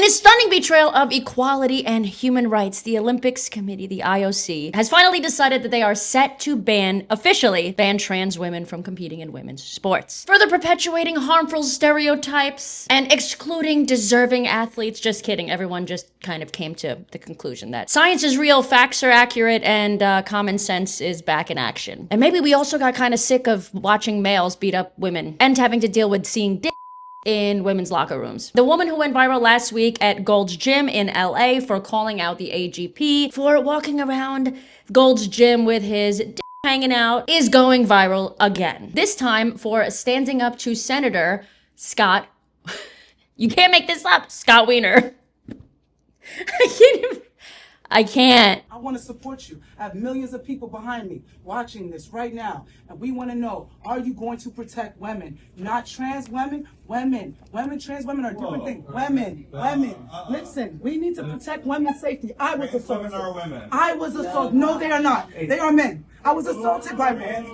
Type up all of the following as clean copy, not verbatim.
In a stunning betrayal of equality and human rights, the Olympics Committee, the IOC, has finally decided that they are set to officially ban trans women from competing in women's sports, further perpetuating harmful stereotypes and excluding deserving athletes. Just kidding. Everyone just kind of came to the conclusion that science is real, facts are accurate, and common sense is back in action. And maybe we also got kind of sick of watching males beat up women and having to deal with seeing in women's locker rooms. The woman who went viral last week at Gold's Gym in LA for calling out the AGP for walking around Gold's Gym with his hanging out is going viral again. This time for standing up to Senator Scott, you can't make this up, Scott Wiener. I can't. I want to support you. I have millions of people behind me watching this right now. And we want to know, are you going to protect women? Not trans women, women. Trans women are different things. Women. Listen, we need to protect women's safety. I was assaulted. Women are women. I was assaulted. No, they are not. They are men. I was assaulted by men.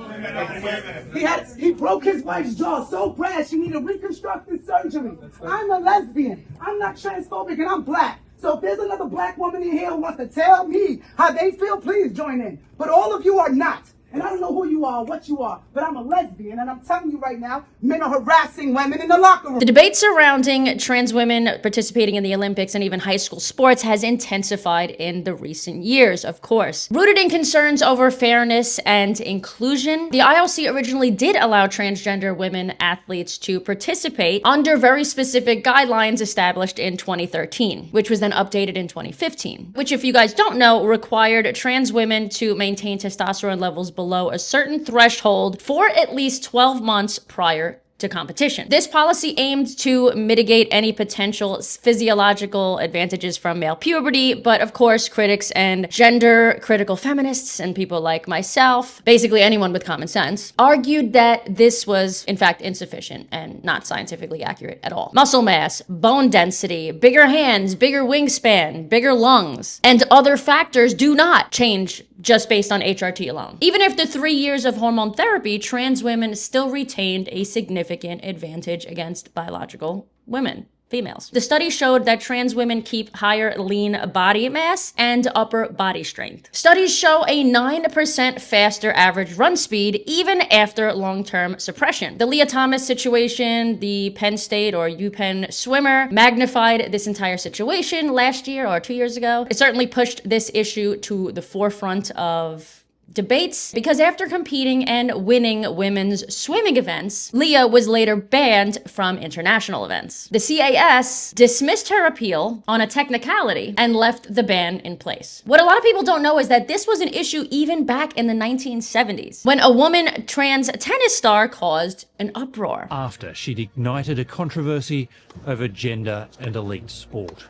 He broke his wife's jaw so bad she needed reconstructive surgery. I'm a lesbian. I'm not transphobic and I'm black. So if there's another black woman in here who wants to tell me how they feel, please join in. But all of you are not. And I don't know who you are, what you are, but I'm a lesbian, and I'm telling you right now, men are harassing women in the locker room. The debate surrounding trans women participating in the Olympics and even high school sports has intensified in the recent years, of course. Rooted in concerns over fairness and inclusion, the IOC originally did allow transgender women athletes to participate under very specific guidelines established in 2013, which was then updated in 2015, which, if you guys don't know, required trans women to maintain testosterone levels below a certain threshold for at least 12 months prior to competition. This policy aimed to mitigate any potential physiological advantages from male puberty, but of course, critics and gender critical feminists and people like myself, basically anyone with common sense, argued that this was in fact insufficient and not scientifically accurate at all. Muscle mass, bone density, bigger hands, bigger wingspan, bigger lungs, and other factors do not change just based on HRT alone. Even after 3 years of hormone therapy, trans women still retained a significant advantage against biological women, females. The study showed that trans women keep higher lean body mass and upper body strength. Studies show a 9% faster average run speed even after long-term suppression. The Leah Thomas situation, the Penn State or UPenn swimmer, magnified this entire situation last year or 2 years ago. It certainly pushed this issue to the forefront of debates because after competing and winning women's swimming events, Leah was later banned from international events. The CAS dismissed her appeal on a technicality and left the ban in place. What a lot of people don't know is that this was an issue even back in the 1970s when a woman trans tennis star caused an uproar after she'd ignited a controversy over gender and elite sport.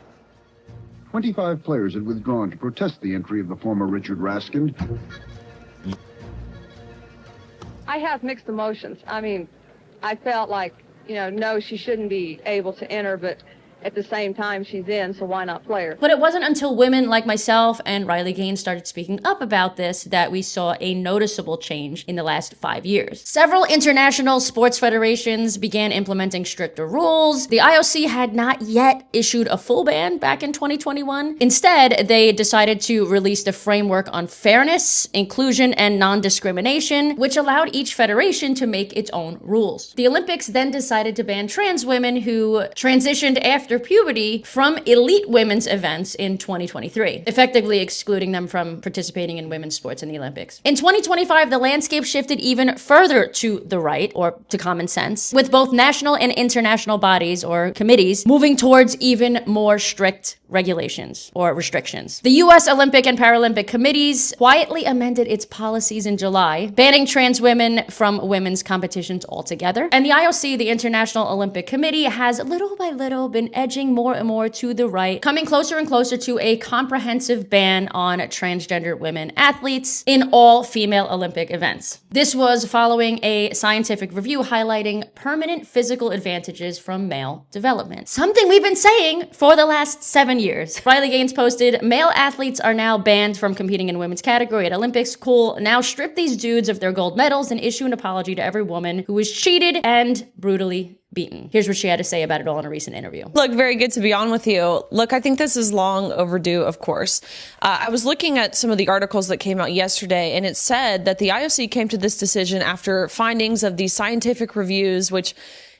25 players had withdrawn to protest the entry of the former Richard Raskin. I have mixed emotions. I mean, I felt like, no, she shouldn't be able to enter, but at the same time, she's in, so why not play her? But it wasn't until women like myself and Riley Gaines started speaking up about this that we saw a noticeable change in the last 5 years. Several international sports federations began implementing stricter rules. The IOC had not yet issued a full ban back in 2021. Instead, they decided to release the framework on fairness, inclusion, and non-discrimination, which allowed each federation to make its own rules. The Olympics then decided to ban trans women who transitioned after puberty from elite women's events in 2023, effectively excluding them from participating in women's sports in the Olympics. In 2025, the landscape shifted even further to the right, or to common sense, with both national and international bodies or committees moving towards even more strict regulations or restrictions. The US Olympic and Paralympic committees quietly amended its policies in July, banning trans women from women's competitions altogether. And the IOC, the International Olympic Committee, has little by little been edging more and more to the right, coming closer and closer to a comprehensive ban on transgender women athletes in all female Olympic events. This was following a scientific review highlighting permanent physical advantages from male development. Something we've been saying for the last 7 years. Riley Gaines posted, "Male athletes are now banned from competing in women's category at Olympics. Cool. Now strip these dudes of their gold medals and issue an apology to every woman who was cheated and brutally beaten. Here's what she had to say about it all in a recent interview. Look, very good to be on with you. Look, I think this is long overdue, of course. I was looking at some of the articles that came out yesterday, and it said that the IOC came to this decision after findings of these scientific reviews, which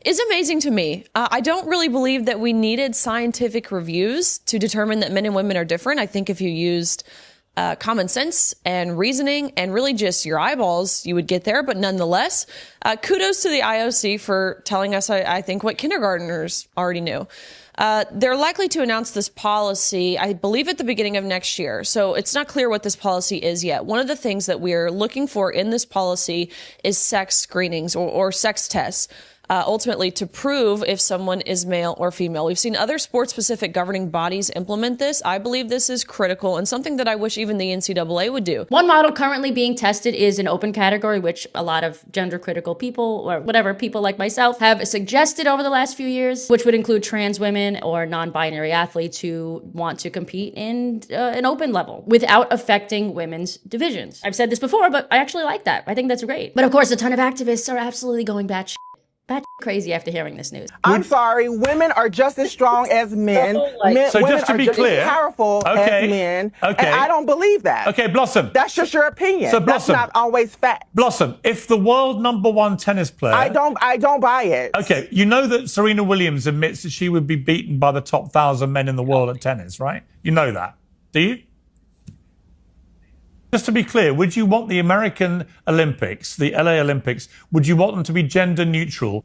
is amazing to me. I don't really believe that we needed scientific reviews to determine that men and women are different. I think if you used common sense and reasoning and really just your eyeballs, you would get there. But nonetheless, kudos to the IOC for telling us, I think, what kindergartners already knew. They're likely to announce this policy, I believe, at the beginning of next year. So it's not clear what this policy is yet. One of the things that we're looking for in this policy is sex screenings or sex tests. Ultimately to prove if someone is male or female. We've seen other sports-specific governing bodies implement this. I believe this is critical and something that I wish even the NCAA would do. One model currently being tested is an open category, which a lot of gender-critical people, or whatever, people like myself, have suggested over the last few years, which would include trans women or non-binary athletes who want to compete in an open level without affecting women's divisions. I've said this before, but I actually like that. I think that's great. But of course, a ton of activists are absolutely going batshit crazy after hearing this news. I'm sorry, women are just as strong as men. So just to be clear, as powerful as men. And I don't believe that. Okay, Blossom. That's just your opinion. So Blossom, that's not always fact. Blossom, if the world #1 tennis player, I don't buy it. Okay, you know that Serena Williams admits that she would be beaten by the top 1,000 men in the world at tennis, right? You know that, do you? Just to be clear, would you want the American Olympics, the LA Olympics, would you want them to be gender neutral?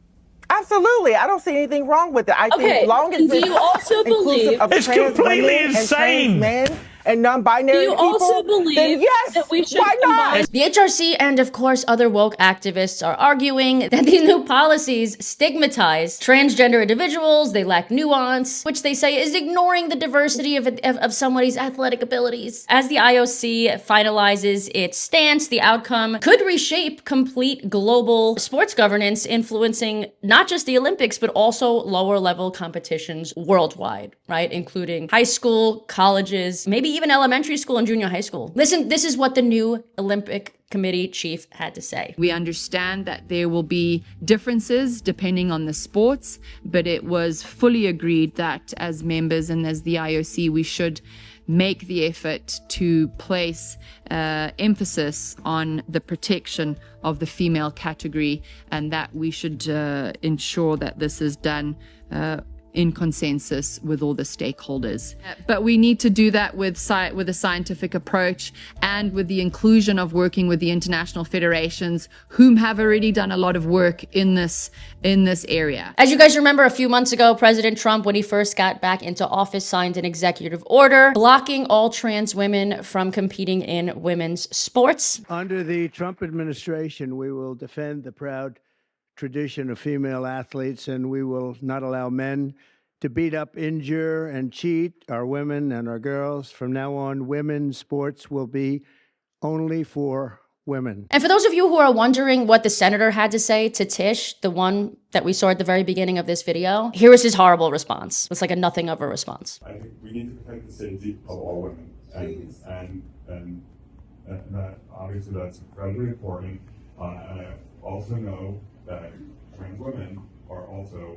Absolutely. I don't see anything wrong with it. I think as long as do you also believe it's completely insane? Men and non-binary do you people, also believe then yes, that we should why not? The HRC and, of course, other woke activists are arguing that these new policies stigmatize transgender individuals, they lack nuance, which they say is ignoring the diversity of somebody's athletic abilities. As the IOC finalizes its stance, the outcome could reshape complete global sports governance, influencing not just the Olympics, but also lower-level competitions worldwide, right? Including high school, colleges, maybe even elementary school and junior high school. Listen, this is what the new Olympic Committee chief had to say. We understand that there will be differences depending on the sports, but it was fully agreed that as members and as the IOC, we should make the effort to place emphasis on the protection of the female category, and that we should ensure that this is done in consensus with all the stakeholders. But we need to do that with a scientific approach and with the inclusion of working with the international federations, whom have already done a lot of work in this area. As you guys remember, a few months ago, President Trump, when he first got back into office, signed an executive order blocking all trans women from competing in women's sports. Under the Trump administration, we will defend the proud tradition of female athletes, and we will not allow men to beat up, injure, and cheat our women and our girls. From now on, women's sports will be only for women. And for those of you who are wondering what the senator had to say to Tish, the one that we saw at the very beginning of this video, here is his horrible response. It's like a nothing of a response. I think we need to protect the safety of all women, and obviously that's incredibly important. And I also know that trans women are also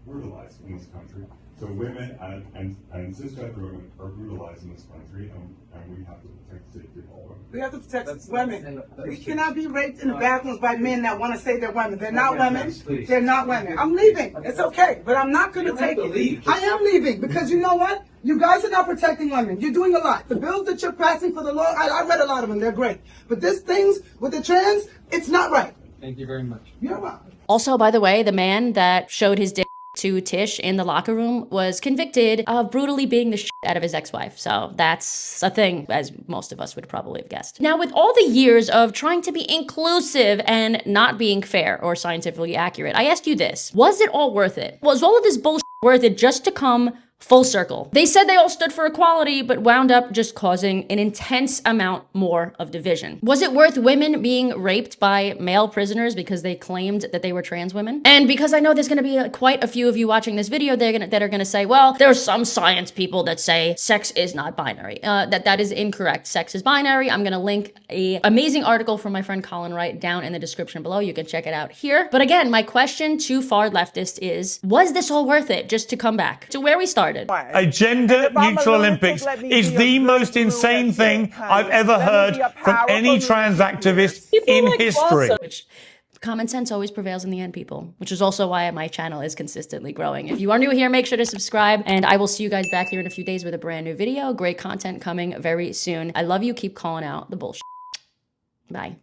brutalized in this country. So women and cisgender women are brutalized in this country, and we have to protect the safety of all women. We have to protect women. We cannot be raped in the bathrooms by men that want to say they're women. They're not women. They're not women. I'm leaving. It's okay, but I'm not going to take it. I am leaving because you know what? You guys are not protecting women. You're doing a lot. The bills that you're passing for the law, I read a lot of them. They're great. But this things with the trans, it's not right. Thank you very much. You're welcome. Also, by the way, the man that showed his dick to Tish in the locker room was convicted of brutally beating the shit out of his ex-wife. So that's a thing, as most of us would probably have guessed. Now, with all the years of trying to be inclusive and not being fair or scientifically accurate, I asked you this. Was it all worth it? Was all of this bullshit worth it just to come Full circle. They said they all stood for equality, but wound up just causing an intense amount more of division. Was it worth women being raped by male prisoners because they claimed that they were trans women? And because I know there's gonna be quite a few of you watching this video that are gonna say, well, there's some science people that say sex is not binary. That is incorrect. Sex is binary. I'm gonna link an amazing article from my friend Colin Wright down in the description below. You can check it out here. But again, my question to far leftists is, was this all worth it just to come back to where we started? A gender-neutral Olympics is the most insane thing I've ever heard from any trans activist in history. Which common sense always prevails in the end, people, which is also why my channel is consistently growing. If you are new here, make sure to subscribe, and I will see you guys back here in a few days with a brand new video. Great content coming very soon. I love you. Keep calling out the bullshit. Bye.